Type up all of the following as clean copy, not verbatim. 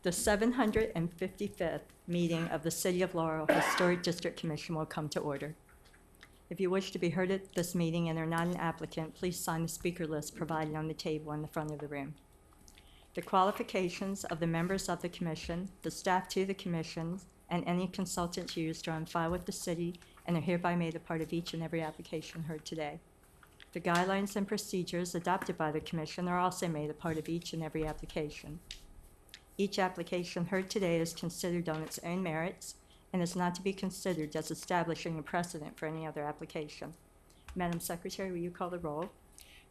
The 755th meeting of the City of Laurel Historic District Commission will come to order. If you wish to be heard at this meeting and are not an applicant, please sign the speaker list provided on the table in the front of the room. The qualifications of the members of the commission, the staff to the commission, and any consultants used are on file with the city and are hereby made a part of each and every application heard today. The guidelines and procedures adopted by the commission are also made a part of each and every application. Each application heard today is considered on its own merits and is not to be considered as establishing a precedent for any other application. Madam Secretary, will you call the roll?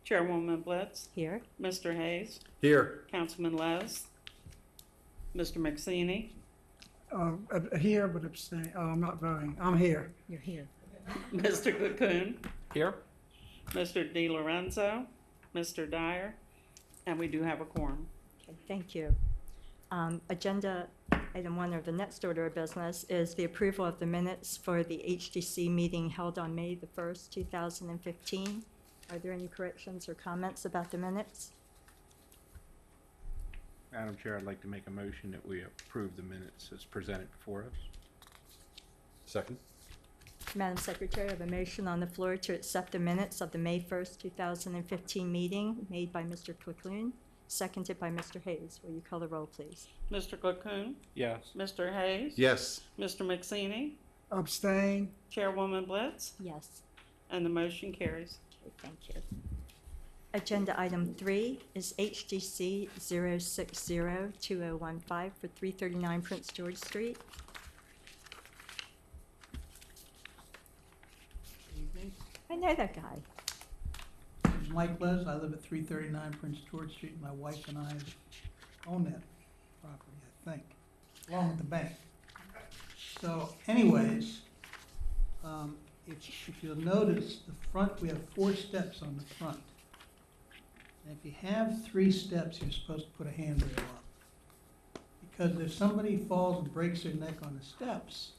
Chairwoman Blitz. Here. Mr. Hayes. Here. Councilman Leszcz. Mr. McSeany. Here, but abstain. I'm not voting. I'm here. You're here. Mr. Cocoon. Here. Mr. DiLorenzo. Mr. Dyer. And we do have a quorum. Okay, thank you. Agenda item 1, or the next order of business, is the approval of the minutes for the HDC meeting held on May the 1st, 2015. Are there any corrections or comments about the minutes? Madam Chair, I'd like to make a motion that we approve the minutes as presented before us. Second. Madam Secretary, I have a motion on the floor to accept the minutes of the May 1st, 2015 meeting made by Mr. Cocoon, seconded by Mr. Hayes. Will you call the roll, please? Mr. Cocoon. Yes. Mr. Hayes. Yes. Mr. McSeany. Abstain. Chairwoman Blitz. Yes. And the motion carries. Okay, thank you. Agenda item 3 is HDC 0602015 for 339 Prince George Street. Evening. I know that guy. This is Mike Leszcz. I live at 339 Prince George Street. My wife and I own that property, I think, along with the bank. So anyways, if you'll notice, the front, we have 4 steps on the front. And if you have 3 steps, you're supposed to put a handrail up. Because if somebody falls and breaks their neck on the steps,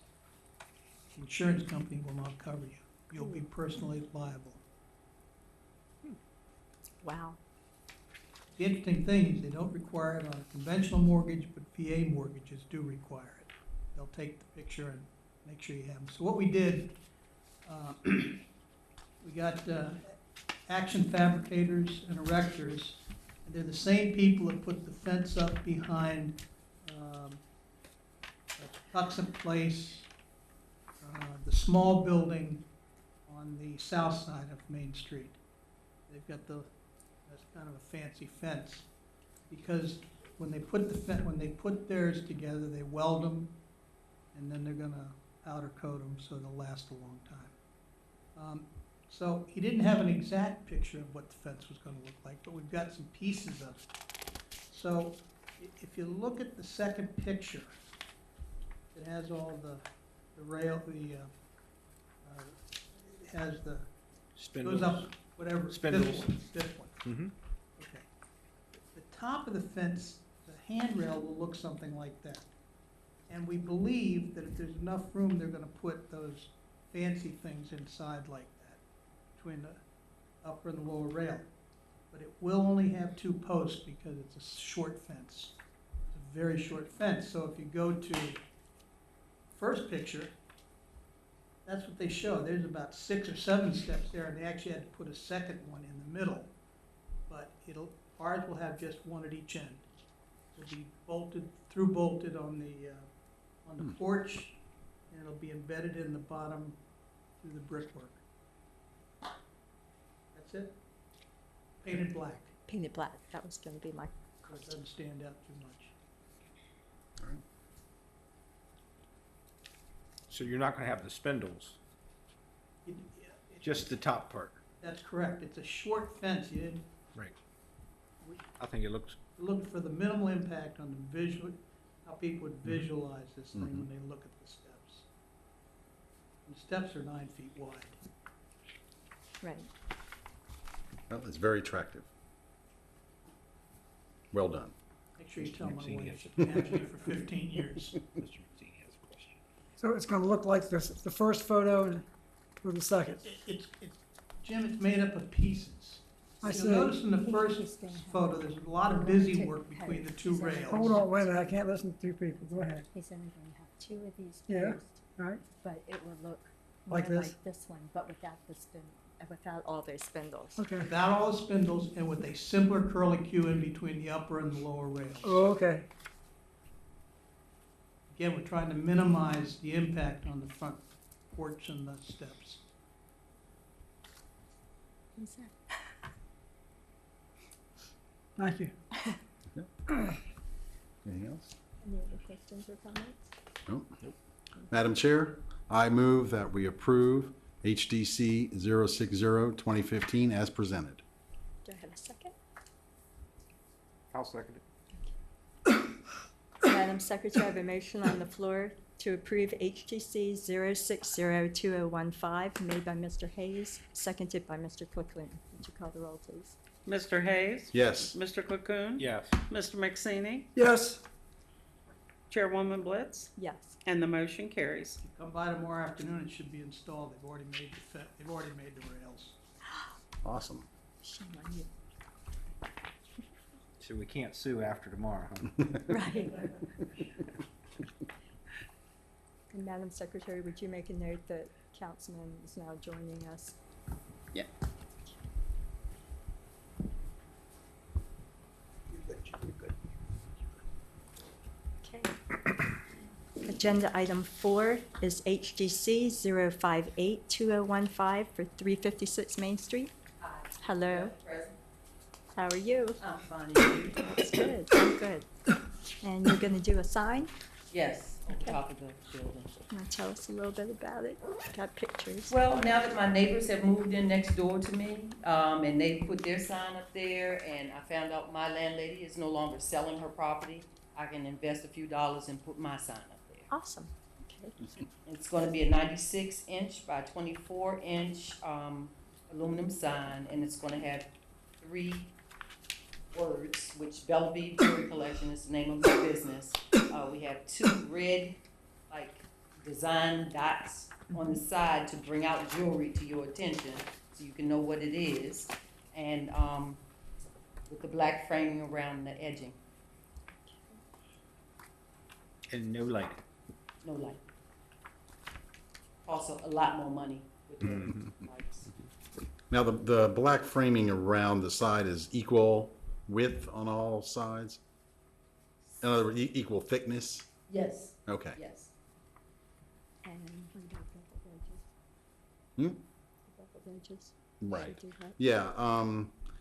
the insurance company will not cover you. You'll be personally liable. Wow. The interesting thing is they don't require it on a conventional mortgage, but VA mortgages do require it. They'll take the picture and make sure you have them. So what we did, we got action fabricators and erectors, and they're the same people that put the fence up behind Tuxet Place, the small building on the south side of Main Street. They've got that's kind of a fancy fence, because when they put theirs together, they weld them, and then they're gonna powder coat them so they'll last a long time. So he didn't have an exact picture of what the fence was gonna look like, but we've got some pieces of it. So if you look at the second picture, it has all the rail, it has the, Spindles. goes up, whatever. Spindles. This one. Mm-hmm. Okay. The top of the fence, the handrail will look something like that. And we believe that if there's enough room, they're gonna put those fancy things inside like that, between the upper and the lower rail. But it will only have 2 posts because it's a short fence. It's a very short fence. So if you go to the first picture, that's what they show. There's about 6 or 7 steps there, and they actually had to put a second one in the middle. But ours will have just one at each end. It'll be bolted on the porch, and it'll be embedded in the bottom through the brickwork. That's it. Painted black, Painted black. That was going to be my so it doesn't stand out too much. So you're not gonna have the spindles, It- just the top part. That's correct. It's a short fence. You didn't, Right. we I think it looks, looked for the minimal impact on the visual, how people would visualize this thing when they look at the steps. The steps are 9 feet wide. right. Well, it's very attractive. Well done. Make sure you tell my Mixing wife, it. she's managed me for 15 years. Mr. McSeany has a question. So it's gonna look like this, the first photo and with the second. Jim, it's made up of pieces. I You'll see. notice in the first photo, there's a lot of busy work between the two rails. Hold on, wait a minute, I can't listen to two people, go ahead. He's only going to have two of these Yeah. posts, Right? but it will look more Like this? like this one, but without the spin. Without all those spindles. Okay. Without all the spindles and with a simpler curly Q in between the upper and the lower rails. Oh, okay. Again, we're trying to minimize the impact on the front porch and the steps. Who's that? Thank you. Anything else? Any other questions or comments? Nope. Madam Chair, I move that we approve HDC 060-2015 as presented. Do I have a second? I'll second it. Madam Secretary, I have a motion on the floor to approve HTC 0602015, made by Mr. Hayes, seconded by Mr. Quickling. Would you call the roll, please? Mr. Hayes? Yes. Mr. Cocoon? Yes. Mr. McSaney? Yes. Chairwoman Blitz? Yes. And the motion carries. Come by tomorrow afternoon, it should be installed. They've already made they've already made the rails. Awesome. Shame on you. So we can't sue after tomorrow, huh? Right. And Madam Secretary, would you make a note that Councilman is now joining us? Yeah. Okay. Agenda item 4 is HGC 0582015 for 356 Main Street. Hello. How are you? I'm fine, and you? That's good. I'm good. And you're going to do a sign? Yes, on Okay. top of the building. Want to tell us a little bit about it? Got pictures. Well, now that my neighbors have moved in next door to me, and they put their sign up there, and I found out my landlady is no longer selling her property, I can invest a few dollars and put my sign up there. Awesome. Okay. It's gonna be a 96-inch by 24-inch, aluminum sign, and it's gonna have 3 words, which Ballavive Jewelry Collection is the name of my business. We have 2 red, like, design dots on the side to bring out jewelry to your attention, so you can know what it is, and, with the black framing around the edging, And no lighting. no light. Also, a lot more money with the lights. Now, the black framing around the side is equal width on all sides? In other words, equal thickness? Yes, Okay. yes. And what about beveled edges? Hmm? Beveled edges? Right. Do that? Yeah,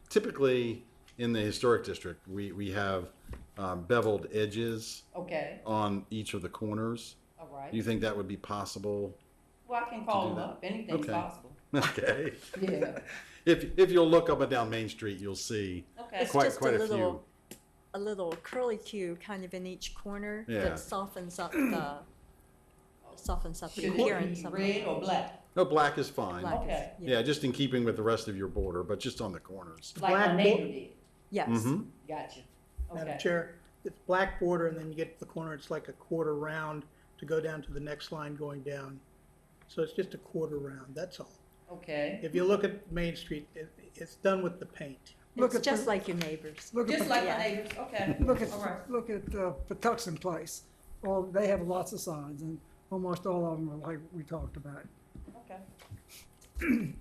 typically in the historic district, we have beveled edges Okay, on each of the corners. all right. Do you think that would be possible? Well, I can call do them that? up, anything's Okay. possible. Okay. Yeah, If you'll look up and down Main Street, you'll see okay. It's quite just a a little curly Q kind of in each corner Yeah. that softens up the Should it appearance be of red it. or black? No, black is fine. Black is- Okay. Yeah, just in keeping with the rest of your border, but just on the corners. Like my Black neighbor did, Yes. Mm-hmm. gotcha. Madam Okay, Chair, it's black border, and then you get to the corner, it's like a quarter round to go down to the next line going down. So it's just a quarter round, that's all. okay. If you look at Main Street, it's done with the paint. Look It's at just the- like your neighbors. Look at Just the, like Yeah. my neighbors, okay. look at, All right. look at Patuxent Place. Well, they have lots of signs, and almost all of them are like we talked about. Okay.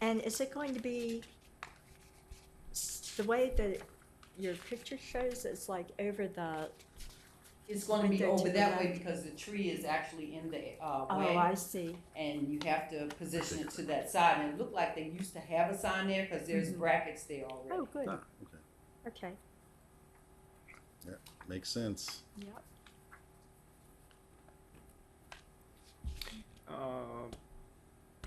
And is it going to be the way that your picture shows? It's like over the. It's gonna be Window to over the that way left. because the tree is actually in the, Oh, way. I see. And you have to position it to that side, and it looked like they used to have a sign there, cause there's Mhm. brackets there already. Oh, good. Ah, okay. Okay. Makes sense. Yep.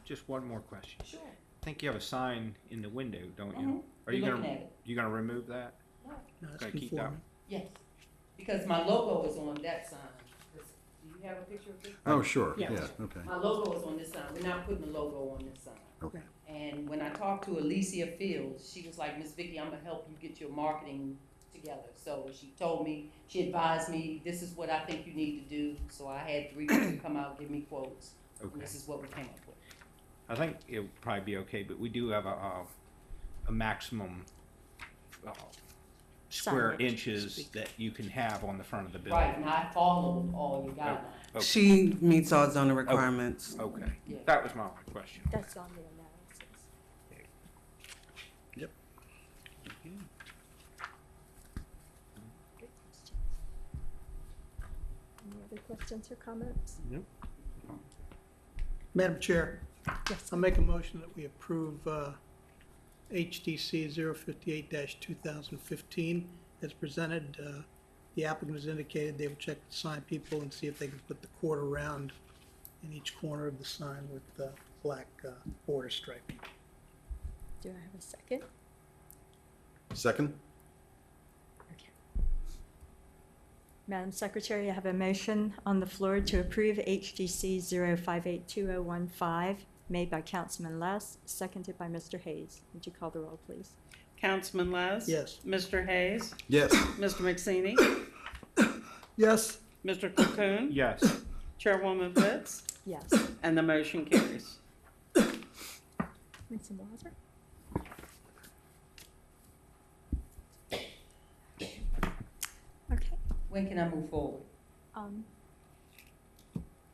Just one more question. Sure. I think you have a sign in the window, don't you? Mhm. Are you We're looking gonna, at it. you gonna remove that? No, it's Gonna keep that conforming. Yes, because my logo is on that sign. Do you have a picture of this? Oh, sure, Yes. yeah, okay. My logo is on this sign, we're not putting the logo on this sign. Okay. And when I talked to Alicia Fields, she was like, Miss Vickie, I'm gonna help you get your marketing together. So she told me, she advised me, this is what I think you need to do. So I had 3 people come out, give me quotes, and Okay. this is what we came up with. I think it would probably be okay, but we do have a maximum square Signage. inches that you can have on the front of the building. Right, and I followed all your guidelines. Okay. She meets all zoning requirements. Okay, Yeah. that was my only question. That's on the analysis. Yep. Good questions. Any other questions or comments? Madam Chair, Yes. I'll make a motion that we approve HDC 058-2015 as presented. The applicant has indicated they will check the sign people and see if they can put the quarter round in each corner of the sign with the black border striping. Do I have a second? Second? Okay. Madam Secretary, I have a motion on the floor to approve HDC 0582015, made by Councilman Leszcz, seconded by Mr. Hayes. Would you call the roll, please? Councilman Leszcz? Yes. Mr. Hayes? Yes. Mr. McSaney? Yes, Mr. Cocoon? Yes. Chairwoman Fitz? Yes. And the motion carries. Need some water? Okay. When can I move forward?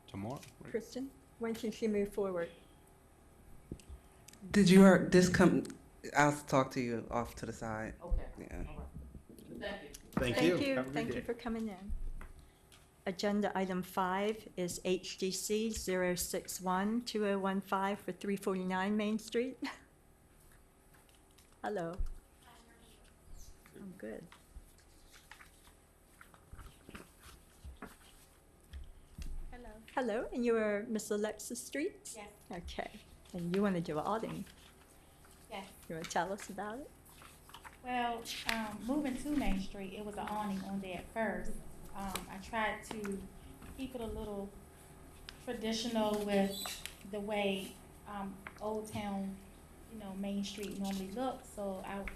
Tomorrow? Kristen, when can she move forward? Did you hear this come? I'll talk to you off to the side. Okay, Yeah. all right. Thank you. Thank you. Have a good Thank you day. for coming in. Agenda item 5 is HDC 0612015 for 349 Main Street. Hello. I'm good. Hello. Hello, and you are Miss Alexis Streets? Yes. Okay, and you want to do an outing. Yes. You want to tell us about it? Well, moving to Main Street, it was an awning on there at first. I tried to keep it a little traditional with the way Old Town, Main Street normally looks. So I got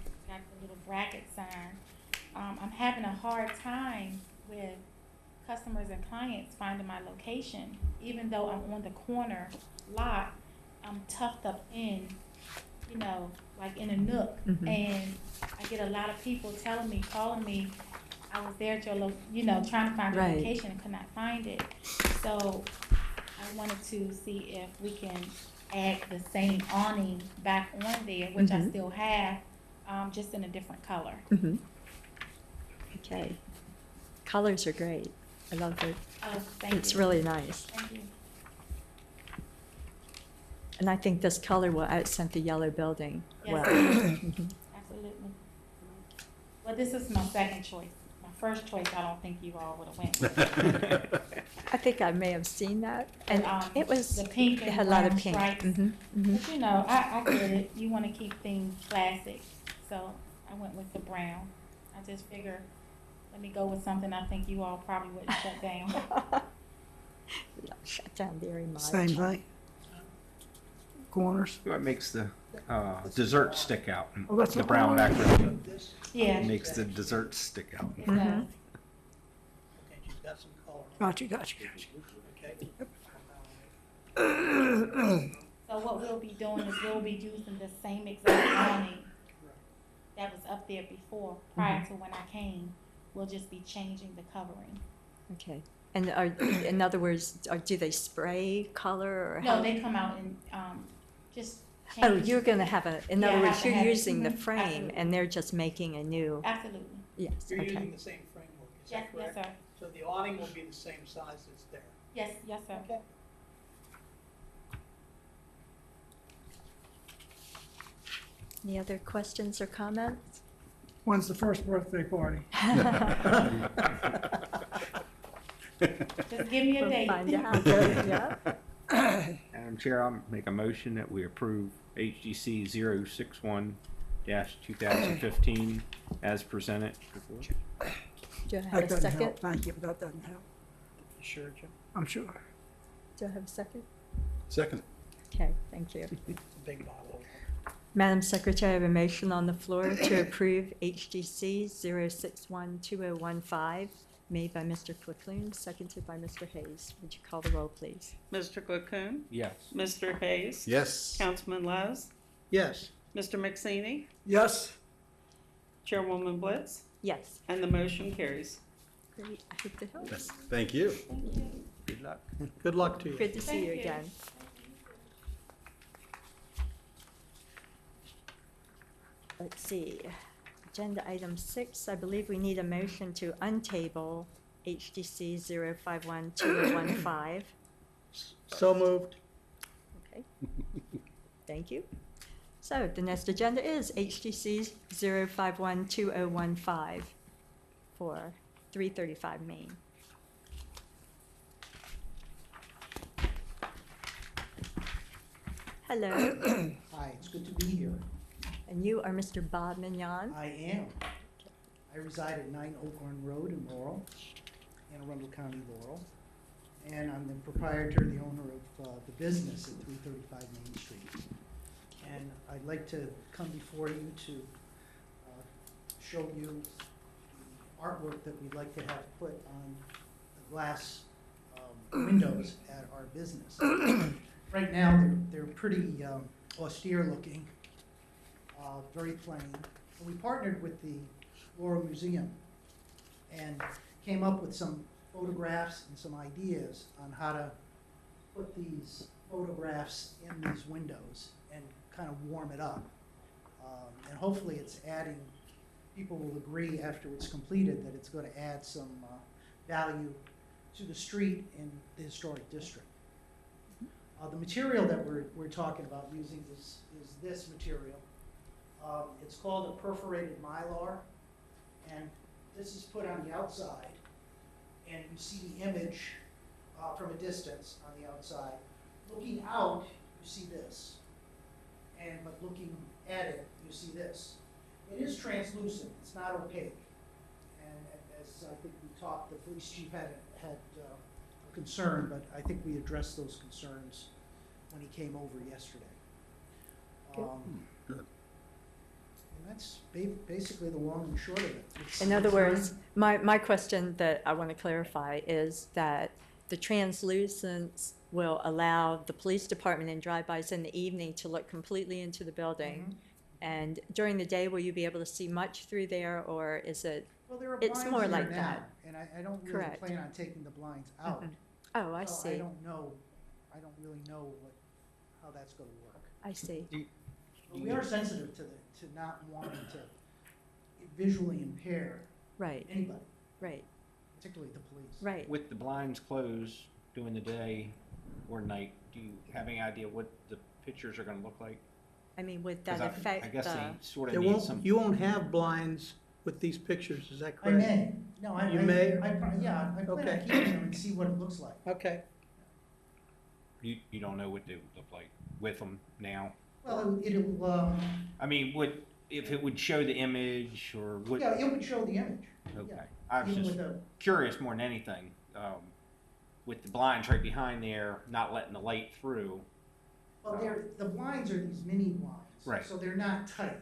the little bracket sign. I'm having a hard time with customers and clients finding my location. Even though I'm on the corner lot, I'm tucked up in, like in a nook. Mhm. And I get a lot of people telling me, calling me, I was there at your trying to find your Right. location and could not find it. So I wanted to see if we can add the same awning back on there, which I Mhm. still have, just in a different color. Mm-hmm. Okay. Colors are great. I love it. Oh, thank you. It's really nice. Thank you. And I think this color will accent the yellow building Yes. well. Mhm. Absolutely. Well, this is my second choice. My first choice, I don't think you all would have went with. I think I may have seen that, and it was, The pink it and had a lot of brown pink. stripes. Mhm, mhm. But I get it. You want to keep things classic, so I went with the brown. I just figure, let me go with something I think you all probably wouldn't shut down. We don't shut down very much. same thing. Corners. What makes the dessert stick out? Oh, that's The what- brown background Yeah. makes the dessert stick out. It Mhm. does. Okay, she's got some color. Gotcha. Okay. So what we'll be doing is we'll be using the same exact awning that was up there before, prior to when I came. We'll just be changing the covering. Okay. And in other words, do they spray color or how? No, they come out and, just Oh, change. you're gonna have in Yeah, I other have words, to you're have it. using the Mhm. frame Absolutely. and they're just making a new, Absolutely. yes, You're using okay. the same framework, is Yes, that yes, correct? sir. So the awning will be the same size that's there. Yes, yes, sir. Okay. Any other questions or comments? When's the first birthday party? Just give me a We'll date. find out, yeah. Madam Chair, I'll make a motion that we approve HGC 061-2015 as presented. Do I That have a doesn't second? help. Thank you, but that doesn't help. You sure, Jim? I'm sure. Do I have a second? Second. Okay, thank you. It's a big bottle. Madam Secretary, I have a motion on the floor to approve HDC 0612015 Made by Mr. Quickloon, seconded by Mr. Hayes. Would you call the roll, please? Mr. Quickon, Yes. Mr. Hayes. Yes. Councilman Leszcz, Yes. Mr. McSaney, Yes, Chairwoman Blitz, Yes. and the motion carries. Great, I hope that helps. Yes. Thank you. Good luck. Good luck to you. Good to see you Thank you. again. Let's see, agenda item 6, I believe we need a motion to untable HDC 0512015. So moved. Okay, thank you. So the next agenda is HDC 0512015 for 335 Main. Hello, Hi, it's good to be here. and you are Mr. Bob Mignon. I am. I reside at 9 Oakhorn Road in Laurel, Anne Arundel County, Laurel. And I'm the proprietor, the owner of the business at 335 Main Street. And I'd like to come before you to show you the artwork that we'd like to have put on the glass windows at our business. Right now, they're pretty austere looking, very plain. And we partnered with the Laurel Museum and came up with some photographs and some ideas on how to put these photographs in these windows and kind of warm it up. And hopefully it's adding, people will agree after it's completed that it's going to add some value to the street in the historic district. The material that we're talking about using is this material. It's called a perforated mylar, and this is put on the outside, and you see the image from a distance on the outside. Looking out, you see this, but looking at it, you see this. It is translucent, it's not opaque, and as I think we talked, the police chief had a concern, but I think we addressed those concerns when he came over yesterday. Good. And that's basically the long and short of it. In other words, my question that I want to clarify is that the translucence will allow the police department and drive-bys in the evening to look completely into the building. Mhm. And during the day, will you be able to see much through there, or is it? Well, there are It's blinds more there like now, that. and I don't really Correct. plan on taking the blinds out. Mhm. Oh, I So see. I don't really know how that's gonna work. I see. But we are sensitive to not wanting to visually impair Right, anybody, right, particularly the police. right. With the blinds closed during the day or night, do you have any idea what the pictures are gonna look like? I mean, would 'Cause that I affect guess the? they sort There of need won't, some. you won't have blinds with these pictures, is that I correct? may, no, You may? I plan on Okay. keeping them and see what it looks like. Okay. You don't know what they would look like with them now? Well, it'll, I mean, if it would show the image or would? yeah, it would show the image. Okay, yeah. I was Even just with a, curious more than anything, with the blinds right behind there, not letting the light through. well, the blinds are these mini blinds. Right. So they're not tight.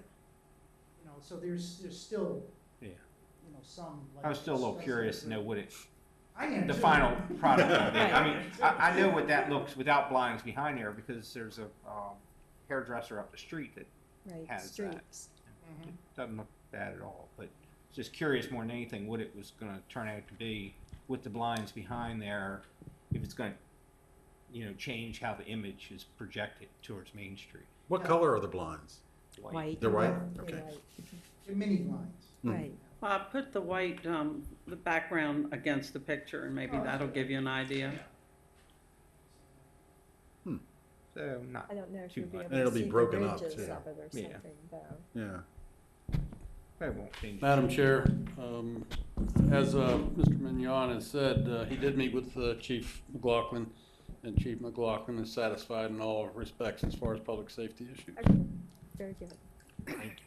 You know, so there's still, Yeah. you know, some. I was still a little curious to know what I am the too. final product will be. I Right. mean, I know what that looks without blinds behind there because there's a hairdresser up the street that Right, has that. streets. Mhm. It doesn't look bad at all, but just curious more than anything what it was gonna turn out to be with the blinds behind there, if it's gonna, change how the image is projected towards Main Street. What color are the blinds? White. They're white? They're Okay. Right, They're mini blinds. Hmm. right. Put the white, the background against the picture, and maybe Oh, that's that'll good. give you an idea. So not, I don't know if Too you'll be much. able And it'll to be see the broken up, ridges too. of it or Yeah. something, though. Yeah. probably won't change. Madam Chair, as Mr. Mignon has said, he did meet with Chief McLaughlin, and Chief McLaughlin is satisfied in all respects as far as public safety issues. Okay, very good. Thank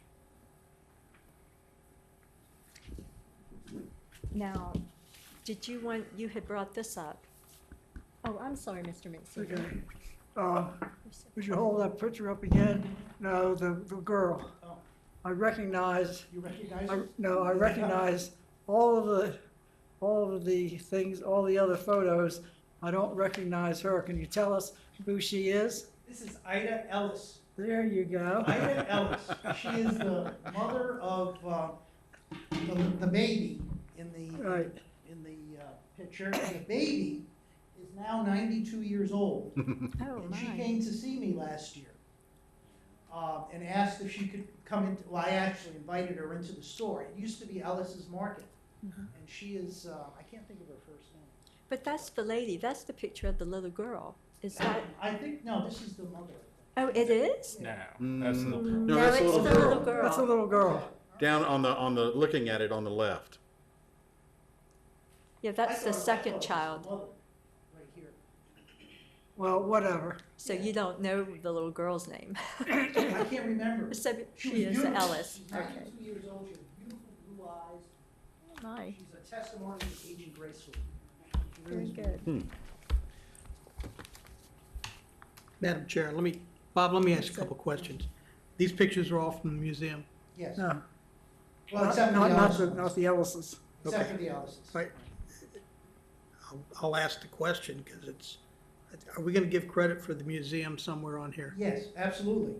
you. Now, you had brought this up. Oh, I'm sorry, Mr. Mason. Okay. Would you hold that picture up again? No, the girl. Oh. I recognize, You recognize it? I recognize all of all of the things, all the other photos, I don't recognize her. Can you tell us who she is? This is Ida Ellis. There you go. Ida Ellis. She is the mother of the baby in the Right. picture. And the baby is now 92 years old. Oh, And she my. came to see me last year and asked if she could come in. Well, I actually invited her into the store. It used to be Ellis's Market. Mhm. And she is, I can't think of her first name. But that's the lady, that's the picture of the little girl. Is that, I think, no, this is the mother. oh, it is? No, that's the little girl. No, No, that's it's a little the girl. little girl. That's a little girl. Down on the, looking at it on the left. Yeah, that's the second child. Right here. Well, whatever. So you don't know the little girl's name. I can't remember. So She she was is beautiful. Ellis. She's Okay. 92 years old. She has beautiful blue eyes. My, She's a testimony to aging gracefully. She very really is good. Madam Chair, Bob, let me ask you a couple questions. These pictures are all from the museum? Yes. No, Well, except for not, the not Ellises. not the Ellises. Except Okay. for the Ellises. Right. I'll ask the question, because are we gonna give credit for the museum somewhere on here? Yes, absolutely.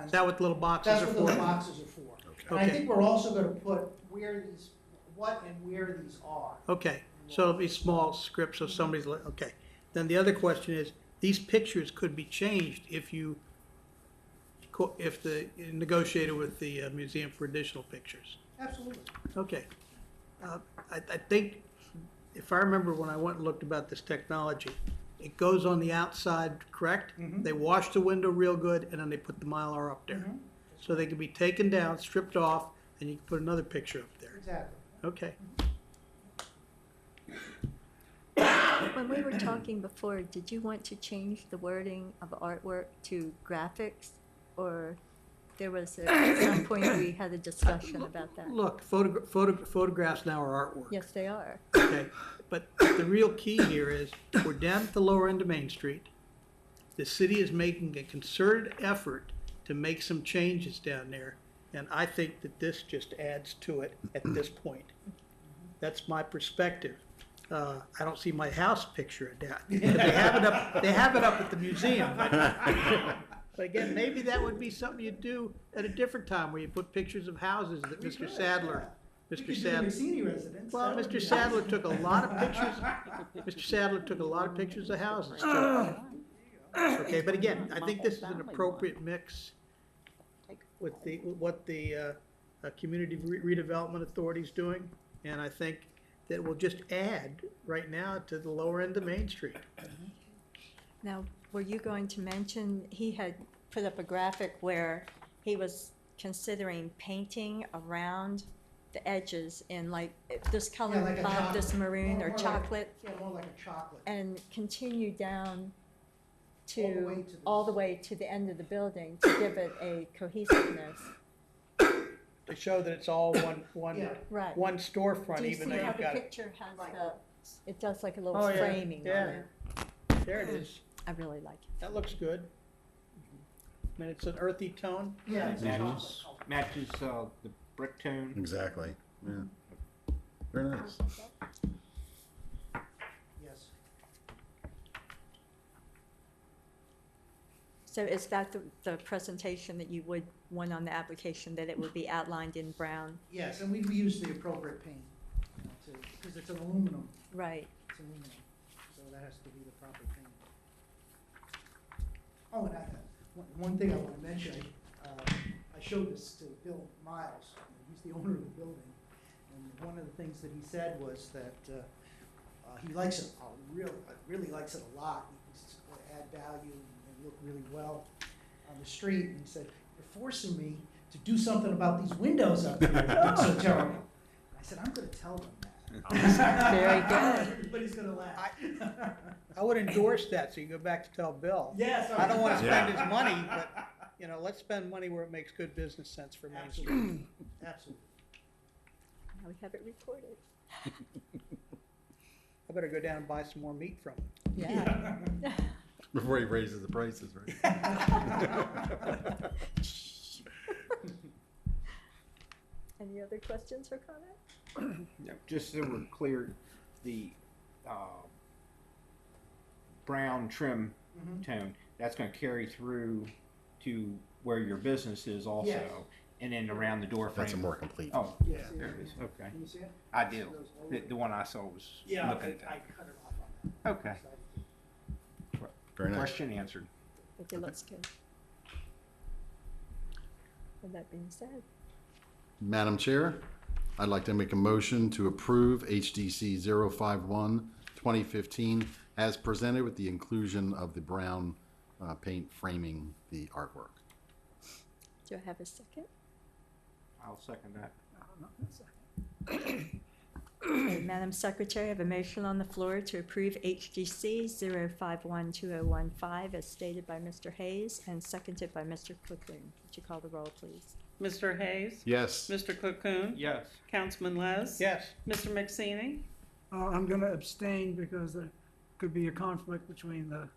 Is that what the little boxes That's are what for? those boxes are for. And I Okay. think we're also gonna put what and where these are. Okay, so it'll be small script, so somebody's, okay. Then the other question is, these pictures could be changed if you negotiated with the museum for additional pictures. Absolutely. Okay. I think, if I remember when I went and looked about this technology, it goes on the outside, correct? Mhm. They wash the window real good, and then they put the Mylar up there. Mhm. So they can be taken down, stripped off, and you can put another picture up there. Exactly. Okay. When we were talking before, did you want to change the wording of artwork to graphics? Or there was, at some point, we had a discussion about that? Look, photographs now are artwork. Yes, they are. Okay, but the real key here is, we're down at the lower end of Main Street. The city is making a concerted effort to make some changes down there, and I think that this just adds to it at this point. That's my perspective. I don't see my house picture down, because they have it up at the museum. But again, maybe that would be something you'd do at a different time, where you put pictures of houses that We Mr. could, Sadler, We Mr. could do Sadler. Vickie residence. Well, That would Mr. be Sadler awesome. took a lot of pictures, Mr. Sadler took a lot of pictures of houses too. Okay, but again, I think this is an appropriate mix with what the Community Redevelopment Authority's doing, and I think that will just add right now to the lower end of Main Street. Now, were you going to mention, he had put up a graphic where he was considering painting around the edges in like this Yeah, color, like a Bob, chocolate. this maroon More or like- chocolate, Yeah, more like a chocolate. and continue down All the way to the- all the way to the end of the building to give it a cohesiveness. To show that it's all one Yeah. Right. one storefront, Do you even see though how you've the got it. picture has the, it does like a little Oh, yeah, framing on yeah. it. There it is. I really like it. That looks good. I mean, it's an earthy tone. Yeah, it's a Matches, chocolate. matches the brick tone. Exactly, yeah. Very nice. Yes. So is that the presentation that you would want on the application, that it would be outlined in brown? Yes, and we use the appropriate paint, because it's an aluminum, Right. it's aluminum, so that has to be the proper paint. Oh, and one thing I want to mention, I showed this to Bill Miles, he's the owner of the building, and one of the things that he said was that he likes it, really likes it a lot. He thinks it's going to add value and look really well on the street, and he said, "You're forcing me to do something about these windows up here that look so terrible." I said, "I'm going to tell them that." Very good. Everybody's going to laugh. I would endorse that, so you go back to tell Bill. Yes. I don't want to spend Yeah. his money, but, you know, let's spend money where it makes good business sense for Main Street. Absolutely, absolutely. Now we have it recorded. I better go down and buy some more meat from him. Yeah. Before he raises the prices, right? Any other questions or comments? Yeah, just so we're clear, the brown trim tone, that's gonna carry through to where your business is also, Yes. and then around the door frame. That's a more complete. Oh, Yeah. there it is, okay. Can you see it? I do. Those old- The one I saw was Yeah, looking at I that. cut it off on that. Okay, Very nice. question answered. It looks good. With that being said, Madam Chair, I'd like to make a motion to approve HDC 051-2015 as presented with the inclusion of the brown paint framing the artwork. do I have a second? I'll second that. Okay, Madam Secretary, I have a motion on the floor to approve HGC 0512015 as stated by Mr. Hayes and seconded by Mr. Quickling. Would you call the roll, please? Mr. Hayes? Yes. Mr. Cocoon? Yes. Councilman Leszcz? Yes. Mr. McSaney? I'm gonna abstain because there could be a conflict between the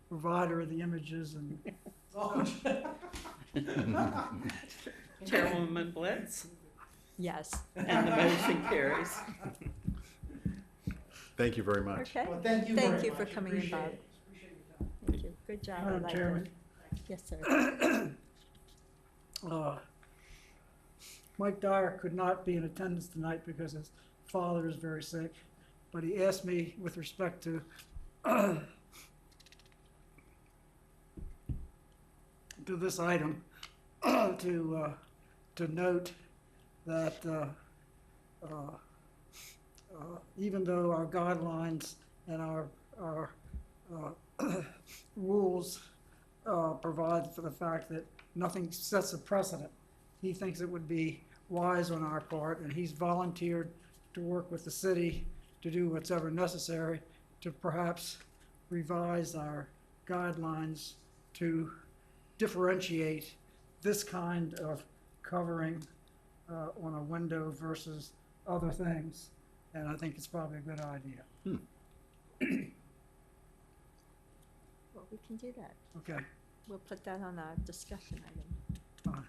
provider of the images and, Chairwoman Blitz? Yes. And the motion carries. Thank you very much. Okay. Well, thank you very much. Thank you for coming in, Appreciate Bob. it. Appreciate your time. Thank you. Good job. I Madam like Chairman. it. Yes, sir. Mike Dyer could not be in attendance tonight because his father is very sick, but he asked me with respect to to this item, to note that even though our guidelines and our rules provide for the fact that nothing sets a precedent, he thinks it would be wise on our part, and he's volunteered to work with the city to do whatever necessary to perhaps revise our guidelines to differentiate this kind of covering on a window versus other things. And I think it's probably a good idea. Well, we can do that. Okay, We'll put that on our discussion item. fine.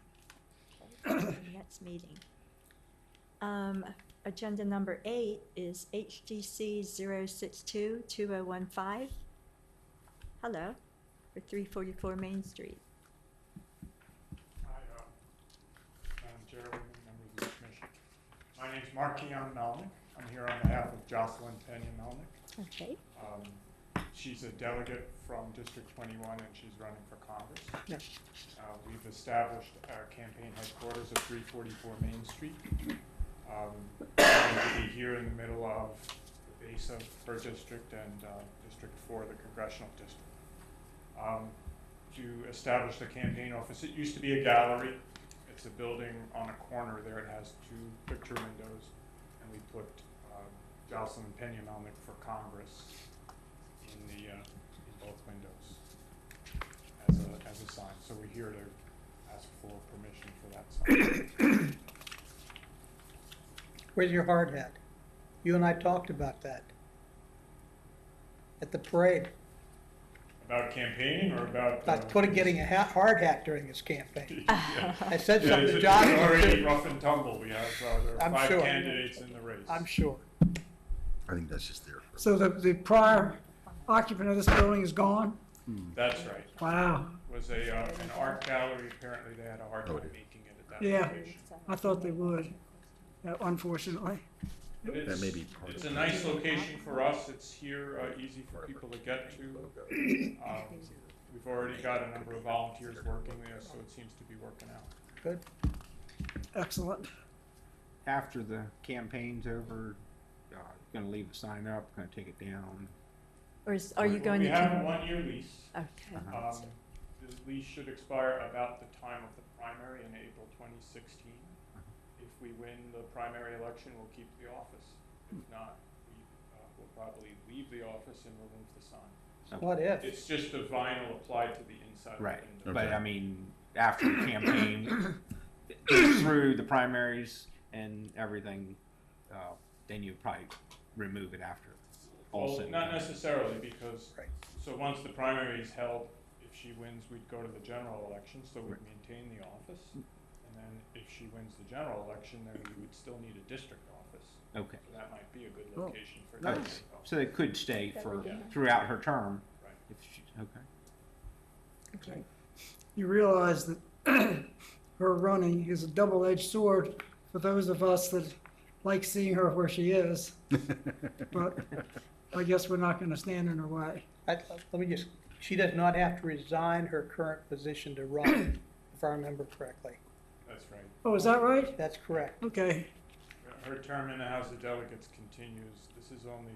Okay, for the next meeting. Agenda number 8 is HGC 0622015. Hello, for 344 Main Street. Hi, Madam Chairwoman, members of the commission. My name's Mark Keon Melnick. I'm here on behalf of Jocelyn Pena Melnick. Okay, She's a delegate from District 21 and she's running for Congress. Yes. We've established our campaign headquarters at 344 Main Street. We're going to be here in the middle of the base of her district and District 4, the congressional district. To establish the campaign office, it used to be a gallery. It's a building on a corner there. It has 2 picture windows, and we put Jocelyn Pena Melnick for Congress in both windows as a sign. So we're here to ask for permission for that sign. Where's your hard hat? You and I talked about that at the parade, About campaigning or about? about getting a hard hat during his campaign. I said Yeah, something to it's John. already rough and tumble. We have, there are I'm 5 sure. candidates in the race. I'm sure. I think that's just there. So the prior occupant of this building is gone? That's right. Wow. It was an art gallery. Apparently they had a hard time making it at that Yeah. location. I thought they would, unfortunately. But That may be part it's of a it. nice location for us. It's here, easy for people to get to. We've already got a number of volunteers working there, so it seems to be working out. Good. Excellent. After the campaign's over, gonna leave the sign up, gonna take it down. or are you going We to? have a 1-year lease. Okay. The lease should expire about the time of the primary in April 2016. If we win the primary election, we'll keep the office. If not, we'll probably leave the office and remove the sign. What if? It's just a vinyl applied to the inside of the Right, window. but I mean, after the campaign goes through the primaries and everything, then you probably remove it after. Well, Also, not necessarily, because, Right. so once the primary is held, if she wins, we'd go to the general election, so we'd maintain the office. And then if she wins the general election, then we would still need a district office. Okay. So that might be a good Oh, location for nice. district office. So it could stay for, Yeah. throughout her term? Right. If she, okay. Okay. You realize that her running is a double-edged sword for those of us that like seeing her where she is, but I guess we're not gonna stand in her way. Let me just, she does not have to resign her current position to run, if I remember correctly. That's right. Oh, is that right? That's correct. Okay, Her term in the House of Delegates continues. This is only,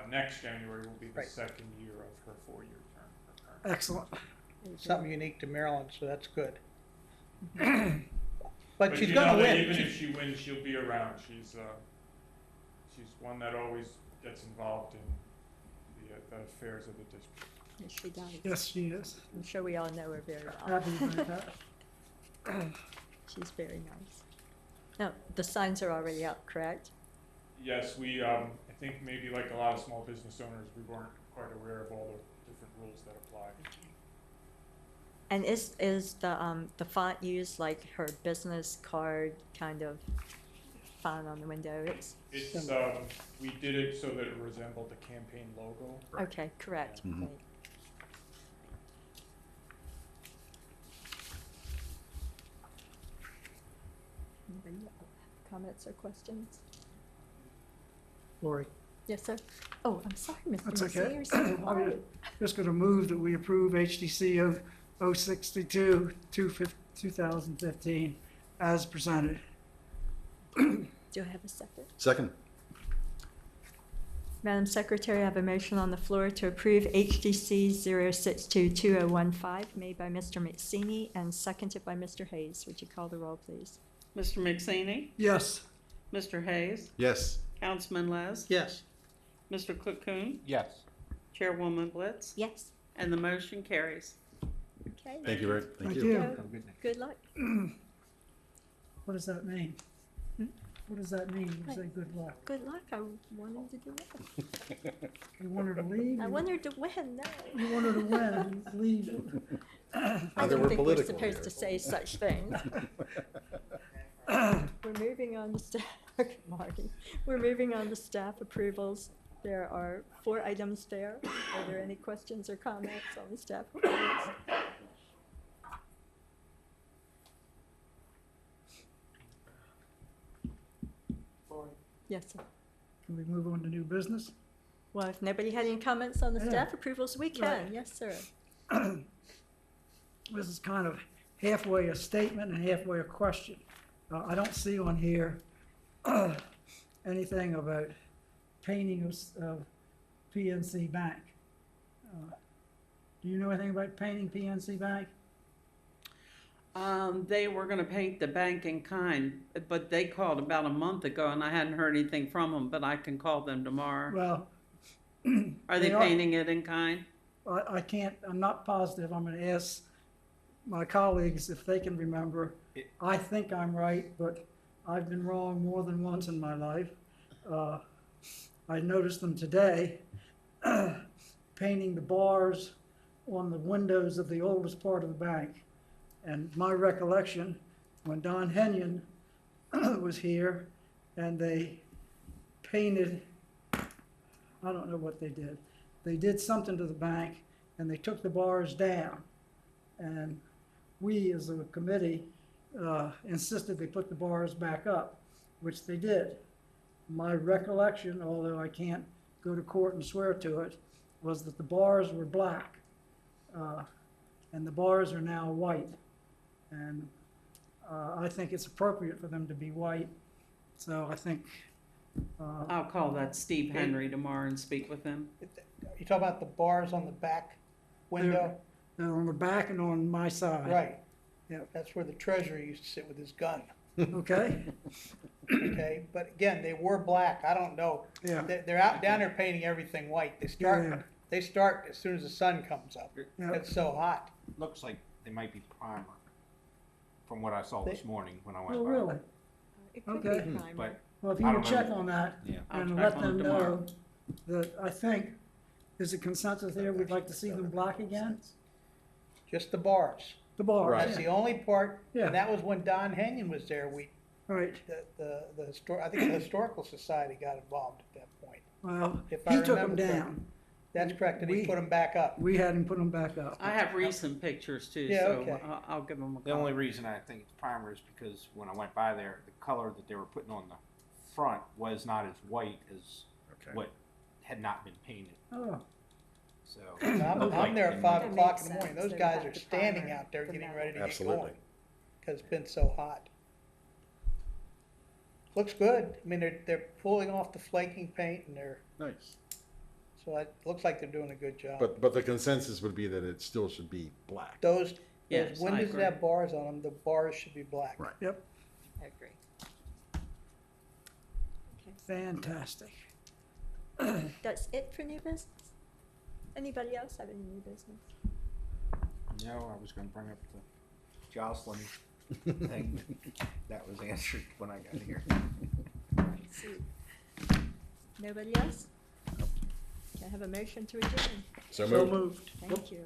next January will be the Right. second year of her four-year term. her current. excellent. Something unique to Maryland, so that's good. But But she's you gonna know that win. even if she wins, she'll be around. She's one that always gets involved in the affairs of the district. Yes, she does. Yes, she is. I'm sure we all know her very well. Happy about that. She's very nice. Now, the signs are already up, correct? Yes, we, I think maybe like a lot of small business owners, we weren't quite aware of all the different rules that apply. And is the font used like her business card kind of font on the window? It's, we did it so that it resembled the campaign logo. Okay, correct. Mhm. Great. Anybody have comments or questions? Lori, Yes, sir. Oh, I'm sorry, Mr. that's Massey, okay. you're so I'm quiet. just gonna move that we approve HDC 062, 2015 as presented. Do I have a second? Second. Madam Secretary, I have a motion on the floor to approve HDC 0622015 made by Mr. Mazzini and seconded by Mr. Hayes. Would you call the roll, please? Mr. McSaney, Yes, Mr. Hayes, Yes. Councilman Les, Yes. Mr. Cocoon, Yes. Chairwoman Blitz, Yes. and the motion carries. Okay. Thank you, Rick. thank Thank you. you. Have a good night. Good luck. What does that mean? Hmm? What does that mean? You say good luck. Good luck. I wanted to do well. You want her to leave? I want her to win. No. You want her to win, leave. I Either don't we're think we're political supposed here. to say such things. We're moving on to staff, Marty. We're moving on to staff approvals. There are 4 items there. Are there any questions or comments on the staff approvals? Yes, sir. Can we move on to new business? Well, if nobody had any comments on the Yeah. staff approvals, we can. Right. Yes, sir. This is kind of halfway a statement and halfway a question. I don't see on here anything about painting of PNC Bank. Do you know anything about painting PNC Bank? They were gonna paint the bank in kind, but they called about a month ago and I hadn't heard anything from them, but I can call them tomorrow. Well, Are they they are- painting it in kind? I can't, I'm not positive. I'm gonna ask my colleagues if they can remember. I think I'm right, but I've been wrong more than once in my life. I noticed them today, painting the bars on the windows of the oldest part of the bank. And my recollection, when Don Henyon was here and they painted, I don't know what they did. They did something to the bank and they took the bars down. And we, as a committee, insisted they put the bars back up, which they did. My recollection, although I can't go to court and swear to it, was that the bars were black. And the bars are now white. And I think it's appropriate for them to be white. So I think, I'll call that Steve Henry tomorrow and speak with him. You talk about the bars on the back window? they're on the back and on my side. Right. Yep. That's where the treasurer used to sit with his gun, Okay? okay? But again, they were black. I don't know. Yeah. They're out down there painting everything white. Yeah. They start as soon as the sun comes up. Yeah. It's so hot. Looks like they might be primer, from what I saw They- this morning when I went by. Oh, really? It could Okay. be primer. But, Well, if you I would don't check know. on that yeah. I'll and check let on them it tomorrow. know that I think, is a consensus there, we'd like to see them black again? Just the bars. The bar, Right. That's the only part, Yeah. and that was when Don Henyon was there, right. I think the Historical Society got involved at that point. Well, If I he took them remember correctly. down. That's correct, and he We- put them back up. We hadn't put them back up. I have recent pictures too, Yeah, so okay. I'll give them a The call. only reason I think it's primer is because when I went by there, the color that they were putting on the front was not as white as Okay. what had not been painted, Oh, so. I'm there at 5 That o'clock makes in the morning, sense. those They're guys back are to standing primer out there for getting metal. ready to get Absolutely. going. Because it's been so hot. Looks good, I mean, they're pulling off the flaking paint and Nice. so it looks like they're doing a good job. But the consensus would be that it still should be black. Those Yes, I windows that agree. have bars on them, the bars should be black. Right. yep, I agree. fantastic. That's it for new business? Anybody else have any new business? No, I was gonna bring up the Jocelyn thing, that was answered when I got here. Let's see. Nobody else? Can I have a motion to adjourn? So So moved. moved. Thank you.